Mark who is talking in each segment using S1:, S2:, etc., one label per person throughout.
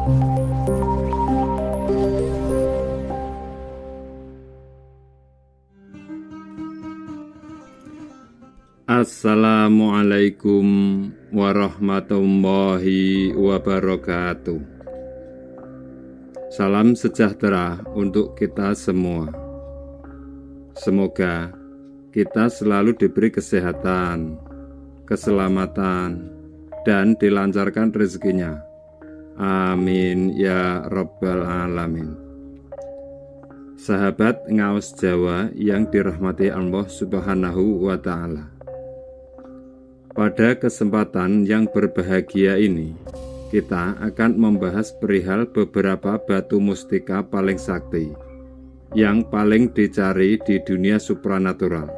S1: Assalamualaikum warahmatullahi wabarakatuh. Salam sejahtera untuk kita semua. Semoga kita selalu diberi kesehatan, keselamatan, dan dilancarkan rezekinya. Amin ya rabbal alamin. Sahabat Ngaos Jawa yang dirahmati Allah Subhanahu wa Ta'ala. Pada kesempatan yang berbahagia ini, kita akan membahas perihal beberapa batu mustika paling sakti yang paling dicari di dunia supranatural.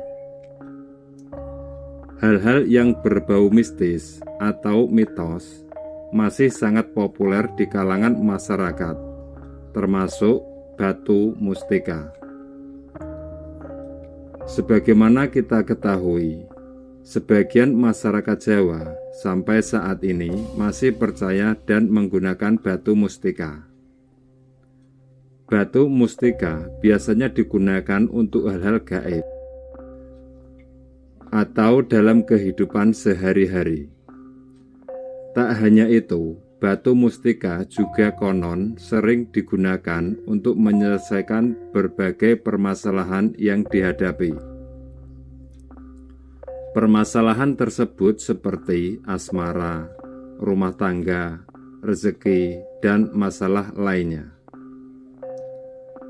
S1: Hal-hal yang berbau mistis atau mitos masih sangat populer di kalangan masyarakat, termasuk batu mustika. Sebagaimana kita ketahui, sebagian masyarakat Jawa sampai saat ini masih percaya dan menggunakan batu mustika. Batu mustika biasanya digunakan untuk hal-hal gaib atau dalam kehidupan sehari-hari. Tak hanya itu, batu mustika juga konon sering digunakan untuk menyelesaikan berbagai permasalahan yang dihadapi. Permasalahan tersebut seperti asmara, rumah tangga, rezeki, dan masalah lainnya.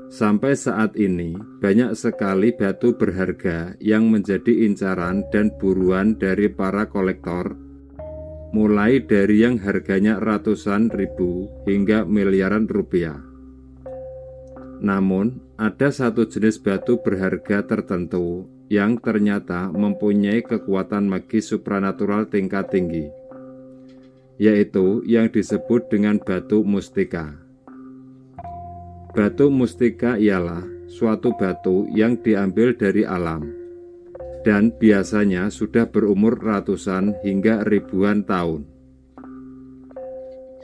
S1: Sampai saat ini, banyak sekali batu berharga yang menjadi incaran dan buruan dari para kolektor, mulai dari yang harganya ratusan ribu hingga miliaran rupiah. Namun, ada satu jenis batu berharga tertentu yang ternyata mempunyai kekuatan magis supranatural tingkat tinggi, yaitu yang disebut dengan batu mustika. Batu mustika ialah suatu batu yang diambil dari alam, dan biasanya sudah berumur ratusan hingga ribuan tahun.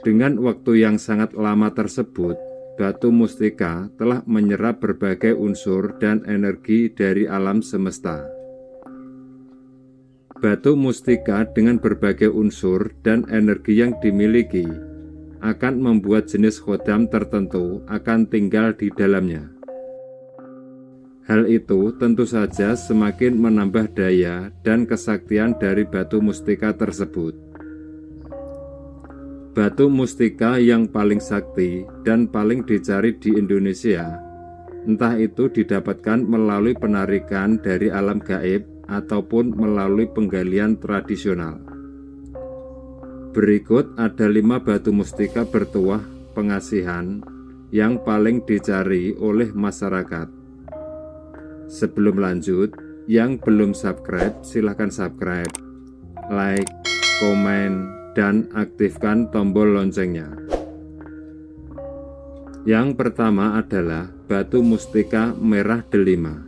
S1: Dengan waktu yang sangat lama tersebut, batu mustika telah menyerap berbagai unsur dan energi dari alam semesta. Batu mustika dengan berbagai unsur dan energi yang dimiliki akan membuat jenis khodam tertentu akan tinggal di dalamnya. Hal itu tentu saja semakin menambah daya dan kesaktian dari batu mustika tersebut. Batu mustika yang paling sakti dan paling dicari di Indonesia, entah itu didapatkan melalui penarikan dari alam gaib ataupun melalui penggalian tradisional. Berikut ada 5 batu mustika bertuah pengasihan yang paling dicari oleh masyarakat. Sebelum lanjut, yang belum subscribe silahkan subscribe, like, komen, dan aktifkan tombol loncengnya. Yang pertama adalah batu mustika merah delima.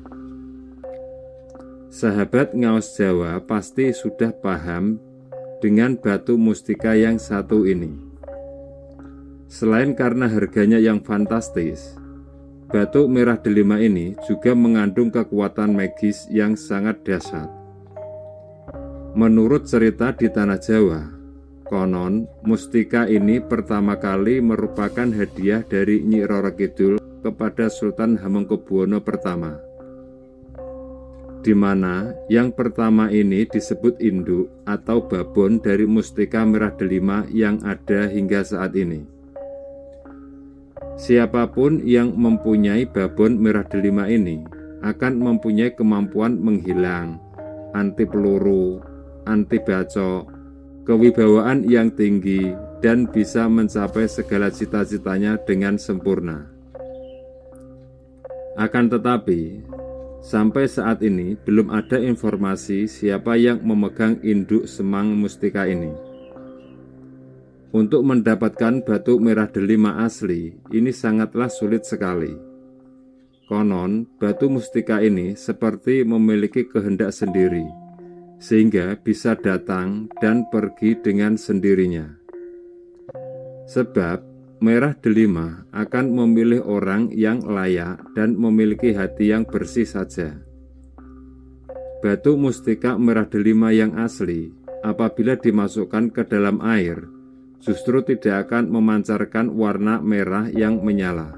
S1: Sahabat Ngaos Jawa pasti sudah paham dengan batu mustika yang satu ini. Selain karena harganya yang fantastis, batu merah delima ini juga mengandung kekuatan magis yang sangat dahsyat. Menurut cerita di tanah Jawa, konon, mustika ini pertama kali merupakan hadiah dari Nyi Roro Kidul kepada Sultan Hamengkubuwono I, di mana yang pertama ini disebut induk atau babon dari mustika merah delima yang ada hingga saat ini. Siapapun yang mempunyai babon merah delima ini akan mempunyai kemampuan menghilang, anti peluru, anti bacok, kewibawaan yang tinggi, dan bisa mencapai segala cita-citanya dengan sempurna. Akan tetapi, sampai saat ini belum ada informasi siapa yang memegang induk semang mustika ini. Untuk mendapatkan batu merah delima asli, ini sangatlah sulit sekali. Konon, batu mustika ini seperti memiliki kehendak sendiri, sehingga bisa datang dan pergi dengan sendirinya. Sebab merah delima akan memilih orang yang layak dan memiliki hati yang bersih saja. Batu mustika merah delima yang asli, apabila dimasukkan ke dalam air, justru tidak akan memancarkan warna merah yang menyala,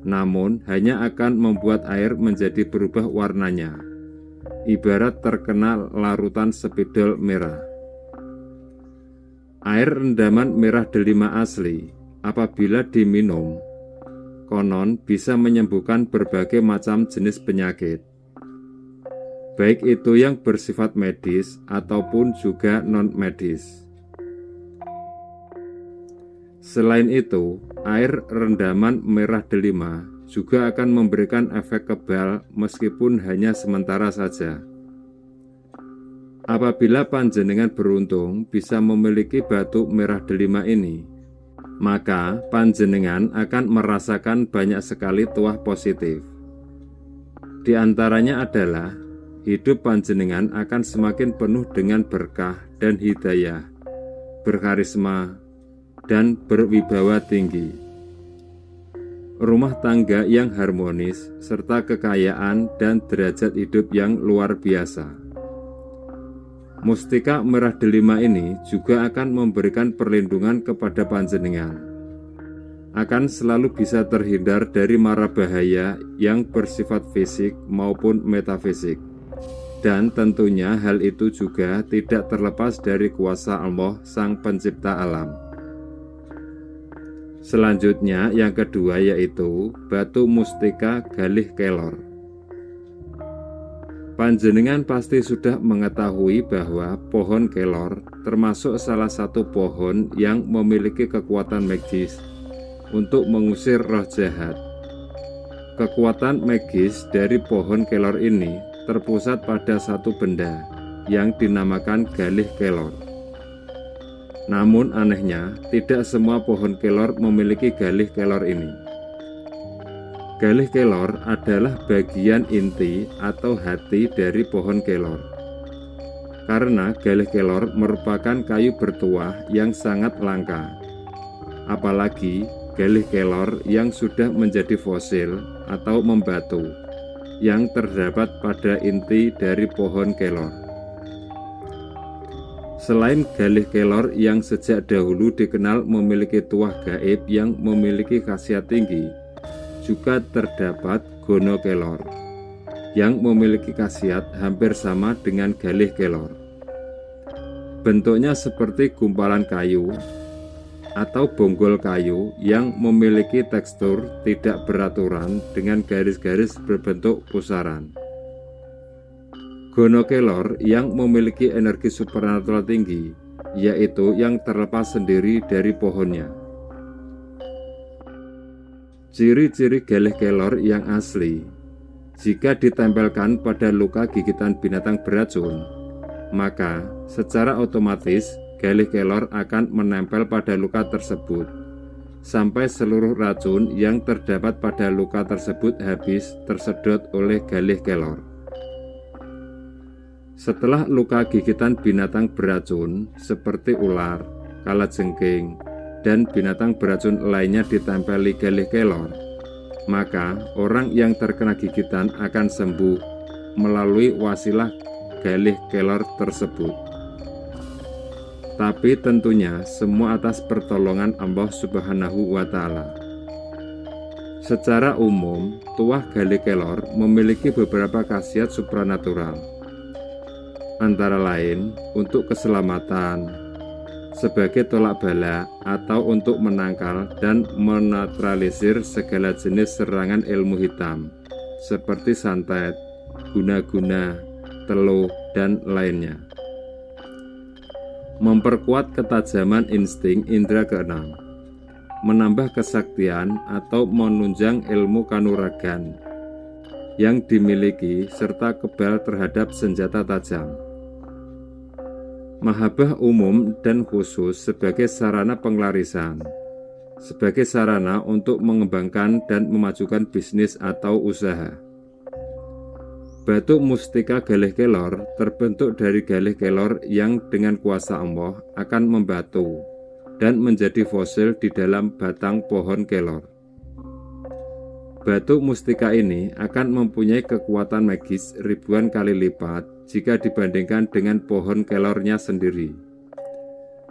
S1: namun hanya akan membuat air menjadi berubah warnanya, ibarat terkena larutan spidol merah. Air rendaman merah delima asli, apabila diminum, konon bisa menyembuhkan berbagai macam jenis penyakit, baik itu yang bersifat medis ataupun juga non-medis. Selain itu, air rendaman merah delima juga akan memberikan efek kebal meskipun hanya sementara saja. Apabila panjenengan beruntung bisa memiliki batu merah delima ini, maka panjenengan akan merasakan banyak sekali tuah positif. Di antaranya adalah hidup panjenengan akan semakin penuh dengan berkah dan hidayah, berkarisma, dan berwibawa tinggi. Rumah tangga yang harmonis, serta kekayaan dan derajat hidup yang luar biasa. Mustika merah delima ini juga akan memberikan perlindungan kepada panjenengan. Akan selalu bisa terhindar dari mara bahaya yang bersifat fisik maupun metafisik. Dan tentunya hal itu juga tidak terlepas dari kuasa Allah, Sang Pencipta alam. Selanjutnya yang kedua yaitu batu mustika galih kelor. Panjenengan pasti sudah mengetahui bahwa pohon kelor termasuk salah satu pohon yang memiliki kekuatan magis untuk mengusir roh jahat. Kekuatan magis dari pohon kelor ini terpusat pada satu benda yang dinamakan galih kelor. Namun anehnya, tidak semua pohon kelor memiliki galih kelor ini. Galih kelor adalah bagian inti atau hati dari pohon kelor. Karena galih kelor merupakan kayu bertuah yang sangat langka. Apalagi galih kelor yang sudah menjadi fosil atau membatu, yang terdapat pada inti dari pohon kelor. Selain galih kelor yang sejak dahulu dikenal memiliki tuah gaib yang memiliki khasiat tinggi, juga terdapat gono kelor yang memiliki khasiat hampir sama dengan galih kelor. Bentuknya seperti gumpalan kayu atau bonggol kayu yang memiliki tekstur tidak beraturan dengan garis-garis berbentuk pusaran. Gono kelor yang memiliki energi supernatural tinggi, yaitu yang terlepas sendiri dari pohonnya. Ciri-ciri galih kelor yang asli, jika ditempelkan pada luka gigitan binatang beracun, maka secara otomatis galih kelor akan menempel pada luka tersebut, sampai seluruh racun yang terdapat pada luka tersebut habis tersedot oleh galih kelor. Setelah luka gigitan binatang beracun seperti ular, kalajengking, dan binatang beracun lainnya ditempeli galih kelor, maka orang yang terkena gigitan akan sembuh melalui wasilah galih kelor tersebut. Tapi tentunya semua atas pertolongan Allah Subhanahu wa Ta'ala. Secara umum, tuah galih kelor memiliki beberapa khasiat supranatural, antara lain untuk keselamatan, sebagai tolak bala atau untuk menangkal dan menetralisir segala jenis serangan ilmu hitam seperti santet, guna-guna, teluh, dan lainnya. Memperkuat ketajaman insting indera keenam, menambah kesaktian atau menunjang ilmu kanuragan yang dimiliki serta kebal terhadap senjata tajam. Mahabbah umum dan khusus sebagai sarana penglarisan, sebagai sarana untuk mengembangkan dan memajukan bisnis atau usaha. Batu mustika galih kelor terbentuk dari galih kelor yang dengan kuasa Allah akan membatu dan menjadi fosil di dalam batang pohon kelor. Batu mustika ini akan mempunyai kekuatan magis ribuan kali lipat jika dibandingkan dengan pohon kelornya sendiri.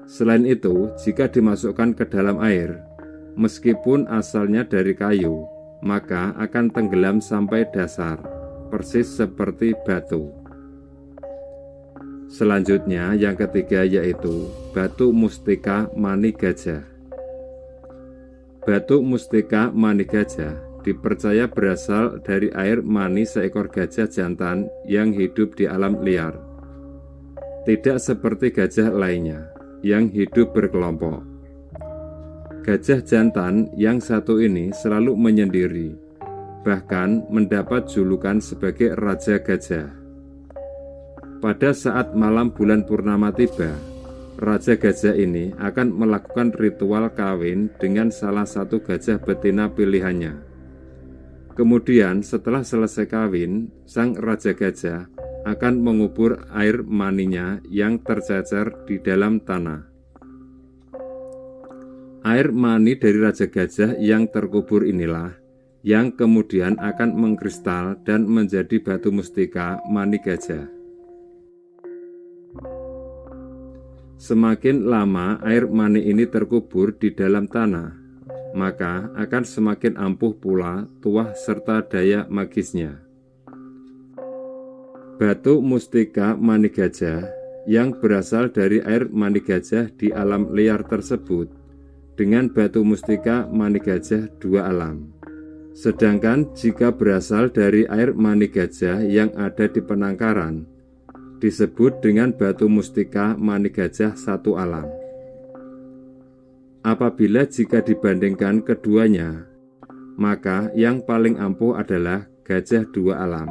S1: Selain itu, jika dimasukkan ke dalam air, meskipun asalnya dari kayu, maka akan tenggelam sampai dasar, persis seperti batu. Selanjutnya, yang ketiga yaitu batu mustika mani gajah. Batu mustika mani gajah dipercaya berasal dari air mani seekor gajah jantan yang hidup di alam liar. Tidak seperti gajah lainnya yang hidup berkelompok. Gajah jantan yang satu ini selalu menyendiri, bahkan mendapat julukan sebagai Raja Gajah. Pada saat malam bulan purnama tiba, Raja Gajah ini akan melakukan ritual kawin dengan salah satu gajah betina pilihannya. Kemudian setelah selesai kawin, sang Raja Gajah akan mengubur air maninya yang tercecer di dalam tanah. Air mani dari Raja Gajah yang terkubur inilah yang kemudian akan mengkristal dan menjadi batu mustika mani gajah. Semakin lama air mani ini terkubur di dalam tanah, maka akan semakin ampuh pula tuah serta daya magisnya. Batu mustika mani gajah yang berasal dari air mani gajah di alam liar tersebut dengan batu mustika mani gajah dua alam. Sedangkan jika berasal dari air mani gajah yang ada di penangkaran, disebut dengan batu mustika mani gajah satu alam. Apabila jika dibandingkan keduanya, maka yang paling ampuh adalah gajah dua alam.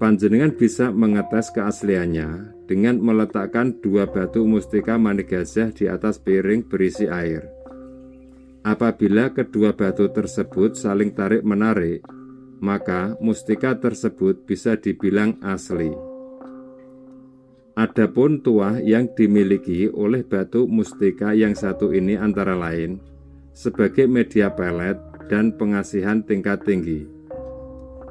S1: Panjenengan bisa mengetes keasliannya dengan meletakkan dua batu mustika mani gajah di atas piring berisi air. Apabila kedua batu tersebut saling tarik-menarik, maka mustika tersebut bisa dibilang asli. Adapun tuah yang dimiliki oleh batu mustika yang satu ini antara lain sebagai media pelet dan pengasihan tingkat tinggi,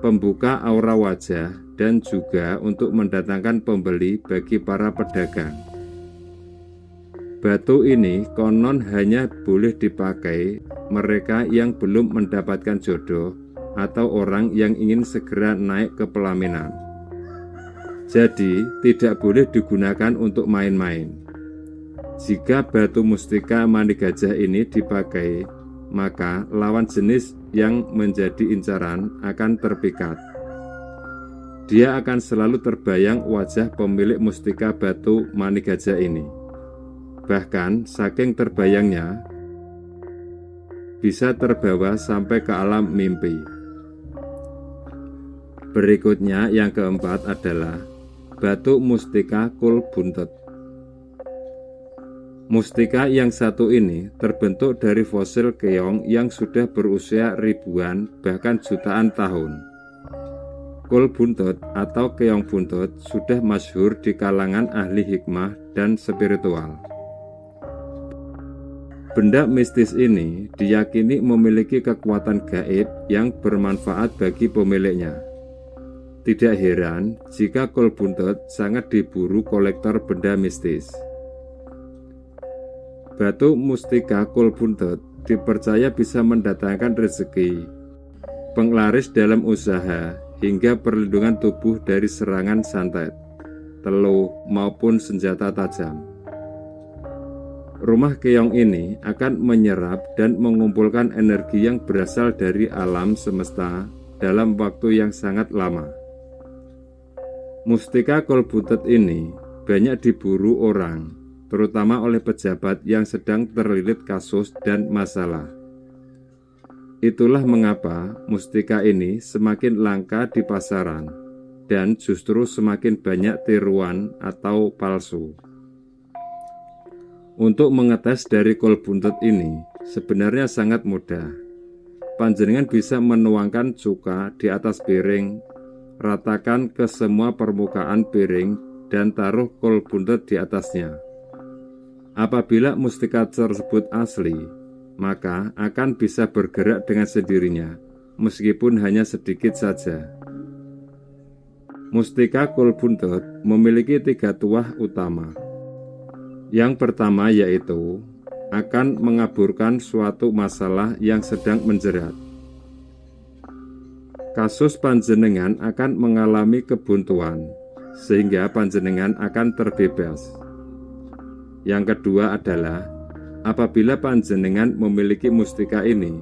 S1: pembuka aura wajah, dan juga untuk mendatangkan pembeli bagi para pedagang. Batu ini konon hanya boleh dipakai mereka yang belum mendapatkan jodoh atau orang yang ingin segera naik ke pelaminan. Jadi, tidak boleh digunakan untuk main-main. Jika batu mustika mani gajah ini dipakai, maka lawan jenis yang menjadi incaran akan terpikat. Dia akan selalu terbayang wajah pemilik mustika batu mani gajah ini. Bahkan, saking terbayangnya, bisa terbawa sampai ke alam mimpi. Berikutnya, yang keempat adalah batu mustika kul buntut. Mustika yang satu ini terbentuk dari fosil keong yang sudah berusia ribuan bahkan jutaan tahun. Kul buntut atau keong buntut sudah masyhur di kalangan ahli hikmah dan spiritual. Benda mistis ini diyakini memiliki kekuatan gaib yang bermanfaat bagi pemiliknya. Tidak heran jika kul buntut sangat diburu kolektor benda mistis. Batu mustika kul buntut dipercaya bisa mendatangkan rezeki, penglaris dalam usaha, hingga perlindungan tubuh dari serangan santet, teluh, maupun senjata tajam. Rumah keong ini akan menyerap dan mengumpulkan energi yang berasal dari alam semesta dalam waktu yang sangat lama. Mustika kul buntut ini banyak diburu orang, terutama oleh pejabat yang sedang terlilit kasus dan masalah. Itulah mengapa mustika ini semakin langka di pasaran dan justru semakin banyak tiruan atau palsu. Untuk mengetes dari kul buntut ini sebenarnya sangat mudah. Panjenengan bisa menuangkan cuka di atas piring, ratakan ke semua permukaan piring, dan taruh kul buntut di atasnya. Apabila mustika tersebut asli, maka akan bisa bergerak dengan sendirinya, meskipun hanya sedikit saja. Mustika Kulbuntut memiliki 3 tuah utama. Yang pertama yaitu akan mengaburkan suatu masalah yang sedang menjerat. Kasus panjenengan akan mengalami kebuntuan, sehingga panjenengan akan terbebas. Yang kedua adalah apabila panjenengan memiliki mustika ini,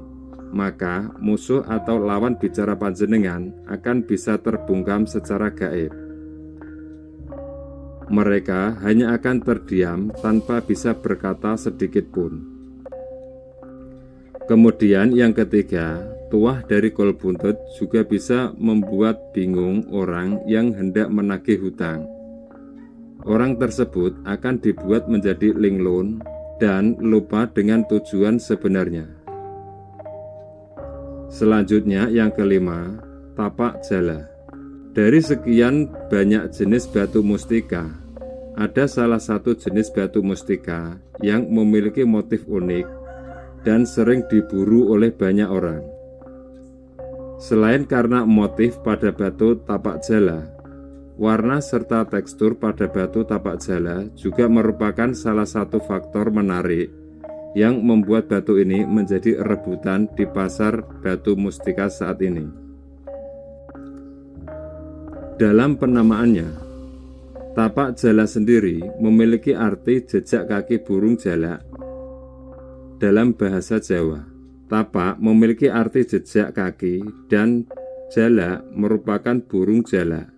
S1: maka musuh atau lawan bicara panjenengan akan bisa terbungkam secara gaib. Mereka hanya akan terdiam tanpa bisa berkata sedikit pun. Kemudian yang ketiga, tuah dari Kulbuntut juga bisa membuat bingung orang yang hendak menagih hutang. Orang tersebut akan dibuat menjadi linglung dan lupa dengan tujuan sebenarnya. Selanjutnya yang kelima, tapak jala. Dari sekian banyak jenis batu mustika, ada salah satu jenis batu mustika yang memiliki motif unik dan sering diburu oleh banyak orang. Selain karena motif pada batu tapak jala, warna serta tekstur pada batu tapak jala juga merupakan salah satu faktor menarik yang membuat batu ini menjadi rebutan di pasar batu mustika saat ini. Dalam penamaannya, tapak jala sendiri memiliki arti jejak kaki burung jalak. Dalam bahasa Jawa, tapak memiliki arti jejak kaki dan jalak merupakan burung jalak.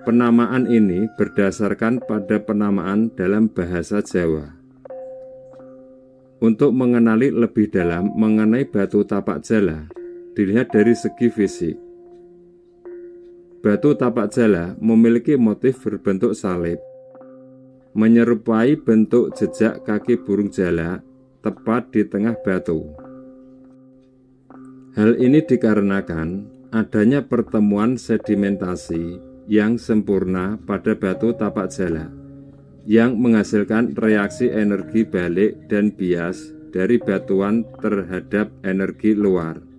S1: Penamaan ini berdasarkan pada penamaan dalam bahasa Jawa. Untuk mengenali lebih dalam mengenai batu tapak jala, dilihat dari segi fisik. Batu tapak jala memiliki motif berbentuk salib, menyerupai bentuk jejak kaki burung jalak tepat di tengah batu. Hal ini dikarenakan adanya pertemuan sedimentasi yang sempurna pada batu tapak jala, yang menghasilkan reaksi energi balik dan bias dari batuan terhadap energi luar.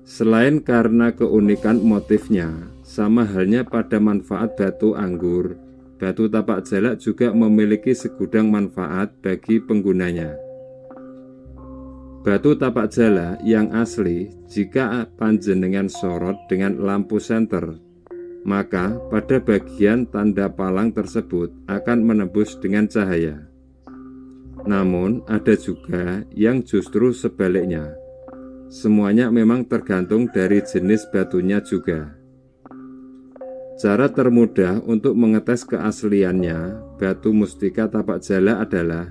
S1: Selain karena keunikan motifnya, sama halnya pada manfaat batu anggur, batu tapak jala juga memiliki segudang manfaat bagi penggunanya. Batu tapak jala yang asli, jika panjenengan sorot dengan lampu senter, maka pada bagian tanda palang tersebut akan menembus dengan cahaya. Namun ada juga yang justru sebaliknya. Semuanya memang tergantung dari jenis batunya juga. Cara termudah untuk mengetes keasliannya batu mustika tapak jala adalah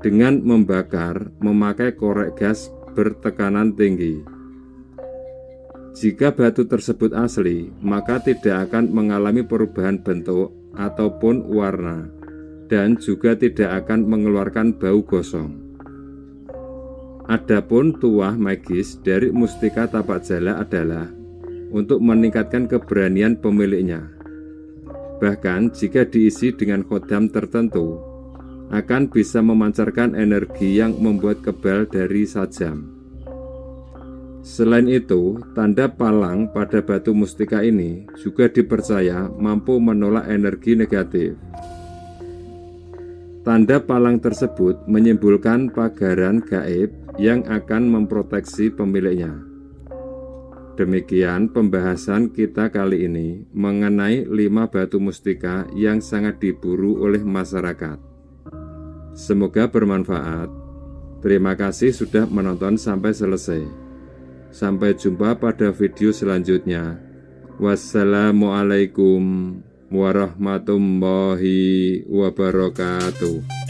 S1: dengan membakar memakai korek gas bertekanan tinggi. Jika batu tersebut asli, maka tidak akan mengalami perubahan bentuk ataupun warna, dan juga tidak akan mengeluarkan bau gosong. Adapun tuah magis dari mustika tapak jala adalah untuk meningkatkan keberanian pemiliknya. Bahkan jika diisi dengan khodam tertentu, akan bisa memancarkan energi yang membuat kebal dari sajam. Selain itu, tanda palang pada batu mustika ini juga dipercaya mampu menolak energi negatif. Tanda palang tersebut menyimbolkan pagaran gaib yang akan memproteksi pemiliknya. Demikian pembahasan kita kali ini mengenai 5 batu mustika yang sangat diburu oleh masyarakat. Semoga bermanfaat. Terima kasih sudah menonton sampai selesai. Sampai jumpa pada video selanjutnya. Wassalamualaikum warahmatullahi wabarakatuh.